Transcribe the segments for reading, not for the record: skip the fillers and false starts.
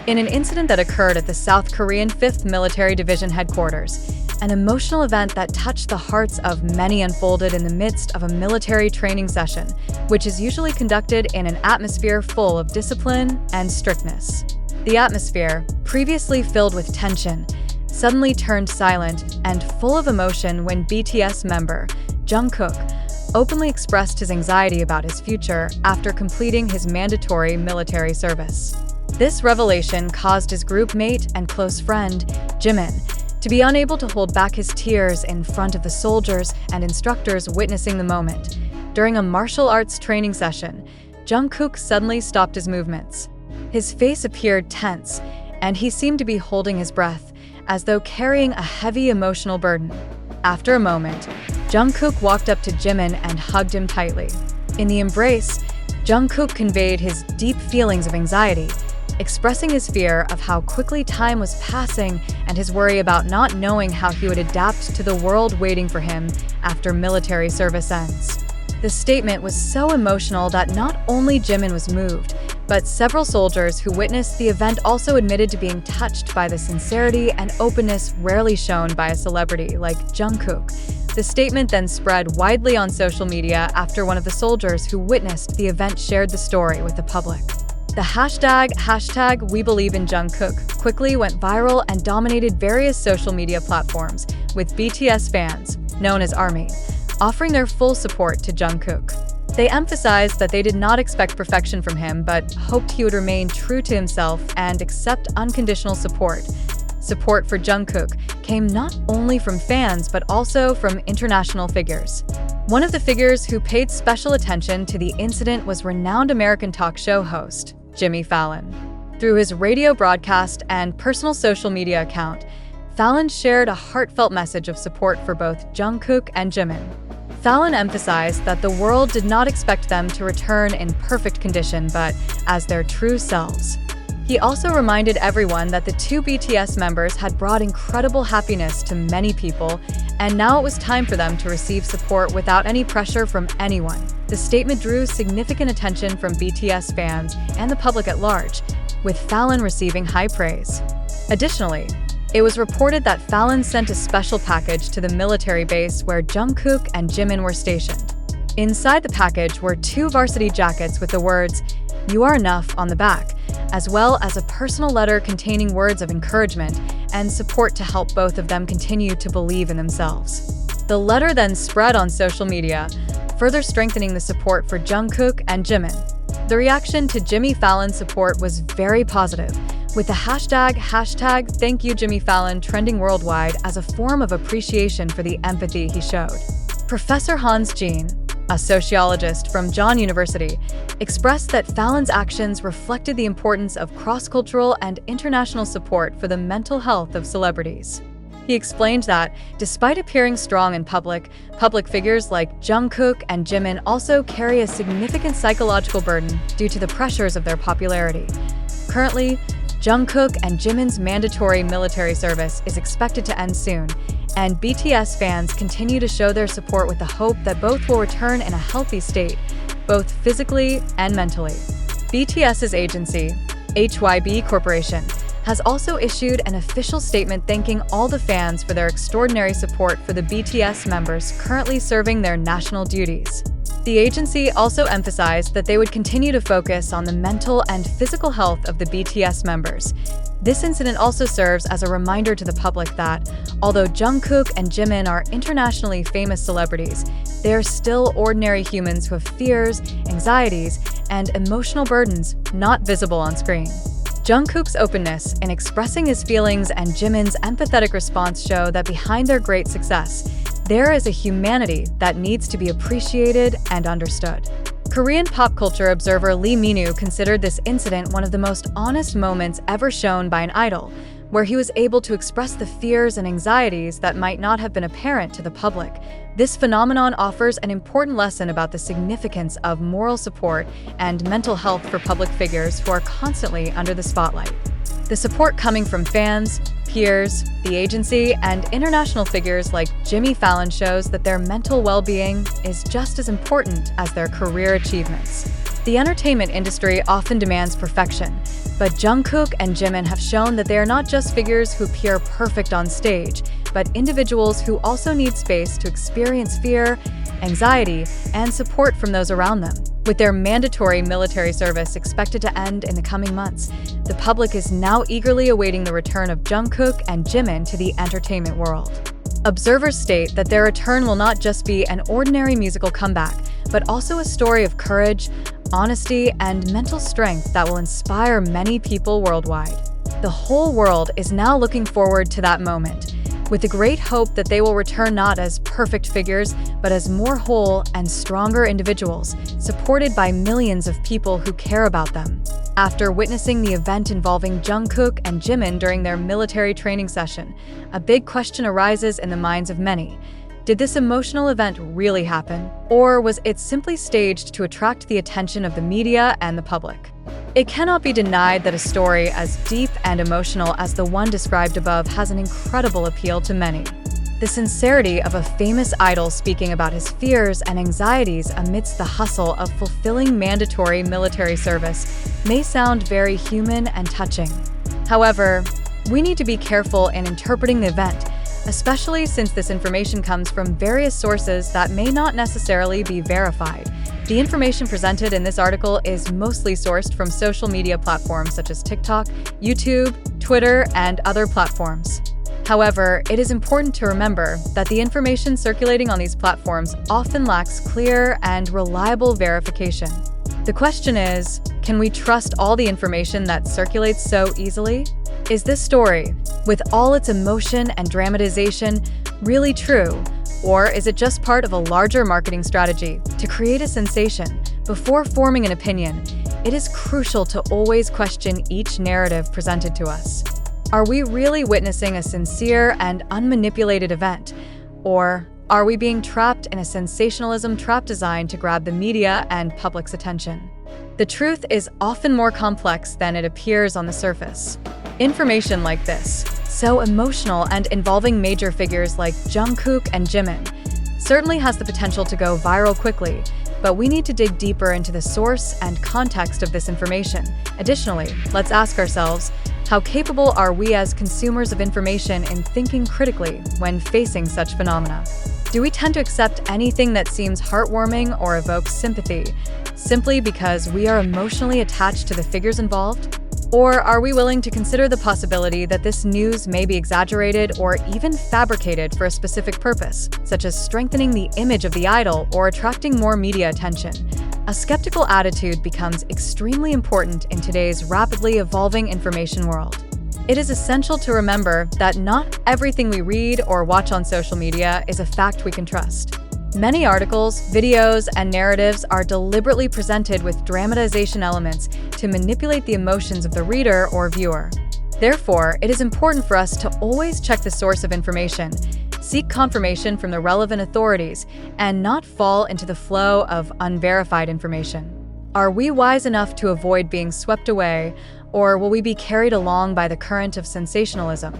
In an incident that occurred at the South Korean 5th Military Division headquarters, an emotional event that touched the hearts of many unfolded in the midst of a military training session, which is usually conducted in an atmosphere full of discipline and strictness. The atmosphere, previously filled with tension, suddenly turned silent and full of emotion when BTS member Jungkook openly expressed his anxiety about his future after completing his mandatory military service. This revelation caused his group mate and close friend, Jimin, to be unable to hold back his tears in front of the soldiers and instructors witnessing the moment. During a martial arts training session, Jungkook suddenly stopped his movements. His face appeared tense, and he seemed to be holding his breath, as though carrying a heavy emotional burden. After a moment, Jungkook walked up to Jimin and hugged him tightly. In the embrace, Jungkook conveyed his deep feelings of anxiety, expressing his fear of how quickly time was passing and his worry about not knowing how he would adapt to the world waiting for him after military service ends. The statement was so emotional that not only Jimin was moved, but several soldiers who witnessed the event also admitted to being touched by the sincerity and openness rarely shown by a celebrity like Jungkook. The statement then spread widely on social media after one of the soldiers who witnessed the event shared the story with the public. The hashtag #WeBelieveInJungkook quickly went viral and dominated various social media platforms, with BTS fans, known as ARMY, offering their full support to Jungkook. They emphasized that they did not expect perfection from him, but hoped he would remain true to himself and accept unconditional support. Support for Jungkook came not only from fans but also from international figures. One of the figures who paid special attention to the incident was renowned American talk show host Jimmy Fallon. Through his radio broadcast and personal social media account, Fallon shared a heartfelt message of support for both Jungkook and Jimin. Fallon emphasized that the world did not expect them to return in perfect condition, but as their true selves. He also reminded everyone that the two BTS members had brought incredible happiness to many people, and now it was time for them to receive support without any pressure from anyone. The statement drew significant attention from BTS fans and the public at large, with Fallon receiving high praise. Additionally, it was reported that Fallon sent a special package to the military base where Jungkook and Jimin were stationed. Inside the package were 2 varsity jackets with the words, "You are enough" on the back, as well as a personal letter containing words of encouragement and support to help both of them continue to believe in themselves. The letter then spread on social media, further strengthening the support for Jungkook and Jimin. The reaction to Jimmy Fallon's support was very positive, with the hashtag #ThankYouJimmyFallon trending worldwide as a form of appreciation for the empathy he showed. Professor Hans Jean, a sociologist from John University, expressed that Fallon's actions reflected the importance of cross-cultural and international support for the mental health of celebrities. He explained that, despite appearing strong in public figures like Jungkook and Jimin also carry a significant psychological burden due to the pressures of their popularity. Currently, Jungkook and Jimin's mandatory military service is expected to end soon, and BTS fans continue to show their support with the hope that both will return in a healthy state, both physically and mentally. BTS's agency, HYB Corporation, has also issued an official statement thanking all the fans for their extraordinary support for the BTS members currently serving their national duties. The agency also emphasized that they would continue to focus on the mental and physical health of the BTS members. This incident also serves as a reminder to the public that, although Jungkook and Jimin are internationally famous celebrities, they are still ordinary humans who have fears, anxieties, and emotional burdens not visible on screen. Jungkook's openness in expressing his feelings and Jimin's empathetic response show that behind their great success, there is a humanity that needs to be appreciated and understood. Korean pop culture observer Lee Min-woo considered this incident one of the most honest moments ever shown by an idol, where he was able to express the fears and anxieties that might not have been apparent to the public. This phenomenon offers an important lesson about the significance of moral support and mental health for public figures who are constantly under the spotlight. The support coming from fans, peers, the agency, and international figures like Jimmy Fallon shows that their mental well-being is just as important as their career achievements. The entertainment industry often demands perfection, but Jungkook and Jimin have shown that they are not just figures who appear perfect on stage, but individuals who also need space to experience fear, anxiety, and support from those around them. With their mandatory military service expected to end in the coming months, the public is now eagerly awaiting the return of Jungkook and Jimin to the entertainment world. Observers state that their return will not just be an ordinary musical comeback, but also a story of courage, honesty, and mental strength that will inspire many people worldwide. The whole world is now looking forward to that moment, with the great hope that they will return not as perfect figures, but as more whole and stronger individuals, supported by millions of people who care about them. After witnessing the event involving Jungkook and Jimin during their military training session, a big question arises in the minds of many. Did this emotional event really happen, or was it simply staged to attract the attention of the media and the public? It cannot be denied that a story as deep and emotional as the one described above has an incredible appeal to many. The sincerity of a famous idol speaking about his fears and anxieties amidst the hustle of fulfilling mandatory military service may sound very human and touching. However, we need to be careful in interpreting the event, especially since this information comes from various sources that may not necessarily be verified. The information presented in this article is mostly sourced from social media platforms such as TikTok, YouTube, Twitter, and other platforms. However, it is important to remember that the information circulating on these platforms often lacks clear and reliable verification. The question is, can we trust all the information that circulates so easily? Is this story, with all its emotion and dramatization, really true? Or is it just part of a larger marketing strategy to create a sensation? Before forming an opinion, it is crucial to always question each narrative presented to us. Are we really witnessing a sincere and unmanipulated event? Or are we being trapped in a sensationalism trap designed to grab the media and public's attention? The truth is often more complex than it appears on the surface. Information like this, so emotional and involving major figures like Jungkook and Jimin, certainly has the potential to go viral quickly, but we need to dig deeper into the source and context of this information. Additionally, let's ask ourselves, how capable are we as consumers of information in thinking critically when facing such phenomena? Do we tend to accept anything that seems heartwarming or evokes sympathy, simply because we are emotionally attached to the figures involved? Or are we willing to consider the possibility that this news may be exaggerated or even fabricated for a specific purpose, such as strengthening the image of the idol or attracting more media attention? A skeptical attitude becomes extremely important in today's rapidly evolving information world. It is essential to remember that not everything we read or watch on social media is a fact we can trust. Many articles, videos, and narratives are deliberately presented with dramatization elements to manipulate the emotions of the reader or viewer. Therefore, it is important for us to always check the source of information, seek confirmation from the relevant authorities, and not fall into the flow of unverified information. Are we wise enough to avoid being swept away, or will we be carried along by the current of sensationalism?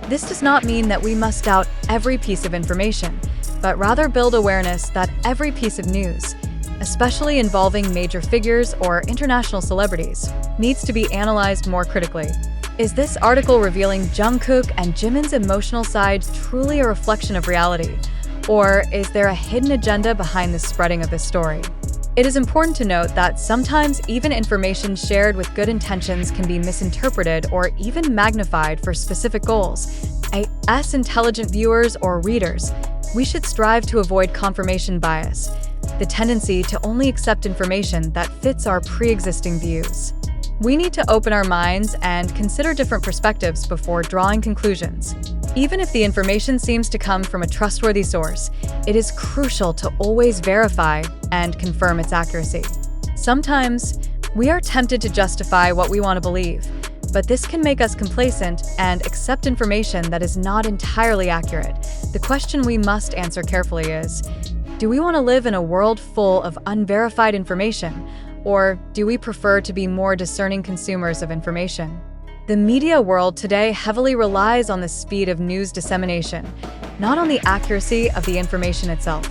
This does not mean that we must doubt every piece of information, but rather build awareness that every piece of news, especially involving major figures or international celebrities, needs to be analyzed more critically. Is this article revealing Jungkook and Jimin's emotional side truly a reflection of reality? Or is there a hidden agenda behind the spreading of this story? It is important to note that sometimes even information shared with good intentions can be misinterpreted or even magnified for specific goals. As intelligent viewers or readers, we should strive to avoid confirmation bias, the tendency to only accept information that fits our pre-existing views. We need to open our minds and consider different perspectives before drawing conclusions. Even if the information seems to come from a trustworthy source, it is crucial to always verify and confirm its accuracy. Sometimes, we are tempted to justify what we want to believe, but this can make us complacent and accept information that is not entirely accurate. The question we must answer carefully is, do we want to live in a world full of unverified information, or do we prefer to be more discerning consumers of information? The media world today heavily relies on the speed of news dissemination, not on the accuracy of the information itself.